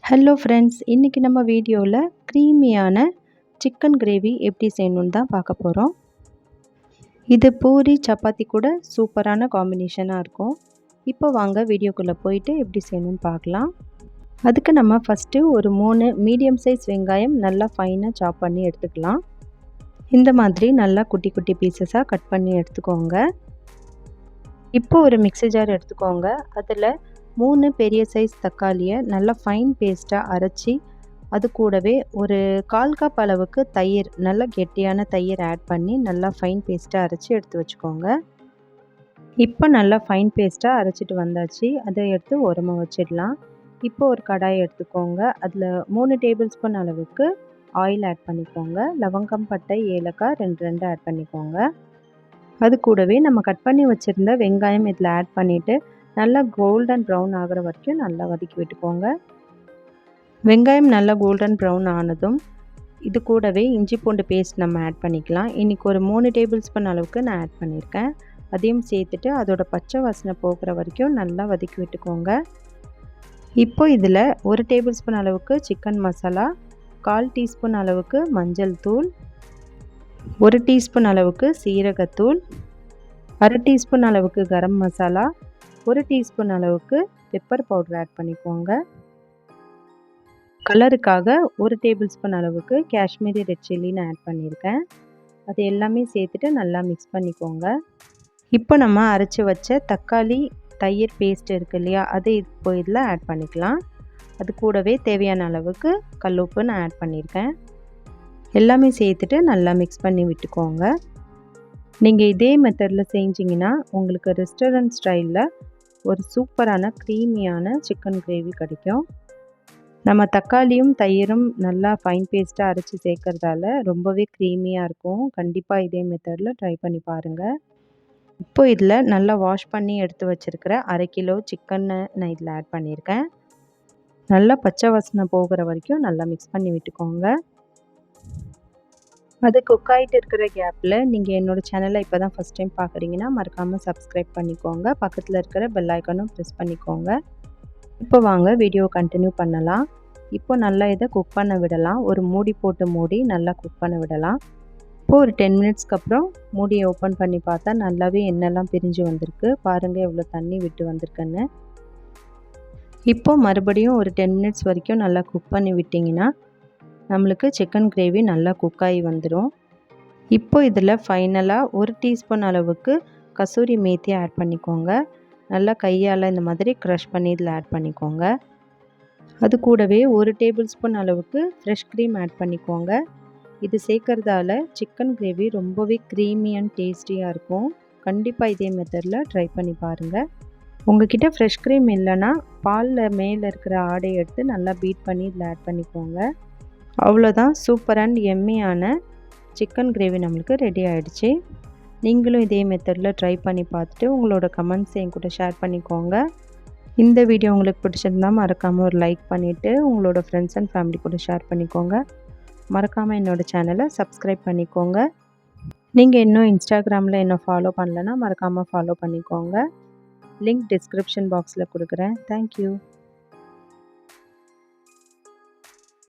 Hello friends, இன்றைக்கி நம்ம வீடியோவில் க்ரீமியான சிக்கன் கிரேவி எப்படி செய்யணுன்னு தான் பார்க்க போகிறோம். இது பூரி சப்பாத்தி கூட சூப்பரான காம்பினேஷனாக இருக்கும். இப்போ வாங்க வீடியோக்குள்ளே போயிட்டு எப்படி செய்யணுன்னு பார்க்கலாம். அதுக்கு நம்ம ஃபஸ்ட்டு ஒரு 3 மீடியம் சைஸ் வெங்காயம் நல்லா ஃபைனாக சாப் பண்ணி எடுத்துக்கலாம். இந்த மாதிரி நல்லா குட்டி குட்டி பீசஸாக கட் பண்ணி எடுத்துக்கோங்க. இப்போ ஒரு மிக்ஸி ஜார் எடுத்துக்கோங்க. அதில் 3 பெரிய சைஸ் தக்காளியை நல்லா ஃபைன் பேஸ்ட்டாக அரைச்சி, அது கூடவே ஒரு 1/4 கப் அளவுக்கு தயிர், நல்லா கெட்டியான தயிர் ஆட் பண்ணி நல்லா ஃபைன் பேஸ்ட்டாக அரைச்சி எடுத்து வச்சுக்கோங்க. இப்போ நல்லா ஃபைன் பேஸ்ட்டாக அரைச்சிட்டு வந்தாச்சு. அதை எடுத்து ஓரமாக வச்சிடலாம். இப்போ ஒரு கடாய் எடுத்துக்கோங்க. அதில் 3 டேபிள் ஸ்பூன் அளவுக்கு ஆயில் ஆட் பண்ணிக்கோங்க. லவங்கம், பட்டை, ஏலக்காய் 2 ஆட் பண்ணிக்கோங்க. அது கூடவே நம்ம கட் பண்ணி வச்சுருந்த வெங்காயம் இதில் ஆட் பண்ணிவிட்டு நல்லா கோல்டன் ப்ரௌன் ஆகிற வரைக்கும் நல்லா வதக்கி விட்டுக்கோங்க. வெங்காயம் நல்லா கோல்டன் ப்ரௌன் ஆனதும் இது கூடவே இஞ்சி பூண்டு பேஸ்ட் நம்ம ஆட் பண்ணிக்கலாம். இன்றைக்கி ஒரு 3 டேபிள் ஸ்பூன் அளவுக்கு நான் ஆட் பண்ணியிருக்கேன். அதையும் சேர்த்துட்டு அதோட பச்சை வாசனை போகிற வரைக்கும் நல்லா வதக்கி விட்டுக்கோங்க. இப்போ இதில் 1 டேபிள் ஸ்பூன் அளவுக்கு சிக்கன் மசாலா, 1/4 டீஸ்பூன் அளவுக்கு மஞ்சள் தூள், 1 டீஸ்பூன் அளவுக்கு சீரகத்தூள், 1/2 டீஸ்பூன் அளவுக்கு கரம் மசாலா, 1 டீஸ்பூன் அளவுக்கு பெப்பர் பவுடர் ஆட் பண்ணிக்கோங்க. கலருக்காக 1 டேபிள் ஸ்பூன் அளவுக்கு காஷ்மீரி ரெட் சில்லின்னு ஆட் பண்ணியிருக்கேன். அது எல்லாமே சேர்த்துட்டு நல்லா மிக்ஸ் பண்ணிக்கோங்க. இப்போ நம்ம அரைச்சி வச்ச தக்காளி தயிர் பேஸ்ட் இருக்குது இல்லையா, அதை இப்போ இதில் ஆட் பண்ணிக்கலாம். அது கூடவே தேவையான அளவுக்கு கல்லுப்பு நான் ஆட் பண்ணியிருக்கேன். எல்லாமே சேர்த்துட்டு நல்லா மிக்ஸ் பண்ணி விட்டுக்கோங்க. நீங்கள் இதே மெத்தடில் செஞ்சிங்கன்னா உங்களுக்கு ரெஸ்டாரண்ட் ஸ்டைலில் ஒரு சூப்பரான க்ரீமியான சிக்கன் கிரேவி கிடைக்கும். நம்ம தக்காளியும் தயிரும் நல்லா ஃபைன் பேஸ்ட்டாக அரைச்சி சேர்க்கறதால ரொம்பவே க்ரீமியாக இருக்கும். கண்டிப்பாக இதே மெத்தடில் ட்ரை பண்ணி பாருங்கள். இப்போ இதில் நல்லா வாஷ் பண்ணி எடுத்து வச்சுருக்கிற 1/2 கிலோ சிக்கனை நான் இதில் ஆட் பண்ணியிருக்கேன். நல்லா பச்சை வாசனை போகிற வரைக்கும் நல்லா மிக்ஸ் பண்ணி விட்டுக்கோங்க. அது குக் ஆகிட்டு இருக்கிற கேப்பில் நீங்கள் என்னோடய சேனலை இப்போ தான் ஃபஸ்ட் டைம் பார்க்குறீங்கன்னா மறக்காமல் சப்ஸ்கிரைப் பண்ணிக்கோங்க. பக்கத்தில் இருக்கிற பெல் ஐக்கானும் ப்ரெஸ் பண்ணிக்கோங்க. இப்போ வாங்க வீடியோ கண்டினியூ பண்ணலாம். இப்போ நல்லா இதை குக் பண்ண விடலாம். ஒரு மூடி போட்டு மூடி நல்லா குக் பண்ண விடலாம். இப்போது ஒரு 10 மினிட்ஸ்க்கு அப்புறம் மூடியை ஓப்பன் பண்ணி பார்த்தா நல்லாவே எண்ணெய்லாம் பிரிஞ்சு வந்திருக்கு. பாருங்கள் எவ்வளோ தண்ணி விட்டு வந்திருக்குன்னு. இப்போது மறுபடியும் ஒரு 10 மினிட்ஸ் வரைக்கும் நல்லா குக் பண்ணி விட்டிங்கன்னா நம்மளுக்கு சிக்கன் கிரேவி நல்லா குக் ஆகி வந்துடும். இப்போ இதில் ஃபைனலாக 1 டீஸ்பூன் அளவுக்கு கசூரி மேத்தி ஆட் பண்ணிக்கோங்க. நல்லா கையால் இந்த மாதிரி க்ரஷ் பண்ணி இதில் ஆட் பண்ணிக்கோங்க. அது கூடவே 1 டேபிள் ஸ்பூன் அளவுக்கு ஃப்ரெஷ் க்ரீம் ஆட் பண்ணிக்கோங்க. இது சேர்க்கறதால சிக்கன் கிரேவி ரொம்பவே க்ரீமி அண்ட் டேஸ்டியாக இருக்கும். கண்டிப்பாக இதே மெத்தடில் ட்ரை பண்ணி பாருங்கள். உங்கள்கிட்ட ஃப்ரெஷ் க்ரீம் இல்லைன்னா பாலில் மேலே இருக்கிற ஆடையை எடுத்து நல்லா பீட் பண்ணி இதில் ஆட் பண்ணிக்கோங்க. அவ்வளோதான், சூப்பர் அண்ட் எம்மியான சிக்கன் கிரேவி நம்மளுக்கு ரெடி ஆகிடுச்சு. நீங்களும் இதே மெத்தடில் ட்ரை பண்ணி பார்த்துட்டு உங்களோட கமெண்ட்ஸை என் கூட ஷேர் பண்ணிக்கோங்க. இந்த வீடியோ உங்களுக்கு பிடிச்சிருந்தால் மறக்காமல் ஒரு லைக் பண்ணிவிட்டு உங்களோட ஃப்ரெண்ட்ஸ் அண்ட் ஃபேமிலி கூட ஷேர் பண்ணிக்கோங்க. மறக்காமல் என்னோடய சேனலை சப்ஸ்கிரைப் பண்ணிக்கோங்க. நீங்கள் இன்னும் இன்ஸ்டாகிராமில் என்ன ஃபாலோ பண்ணலைன்னா மறக்காமல் ஃபாலோ பண்ணிக்கோங்க. லிங்க் டிஸ்கிரிப்ஷன் பாக்ஸில் கொடுக்குறேன். தேங்க்யூ.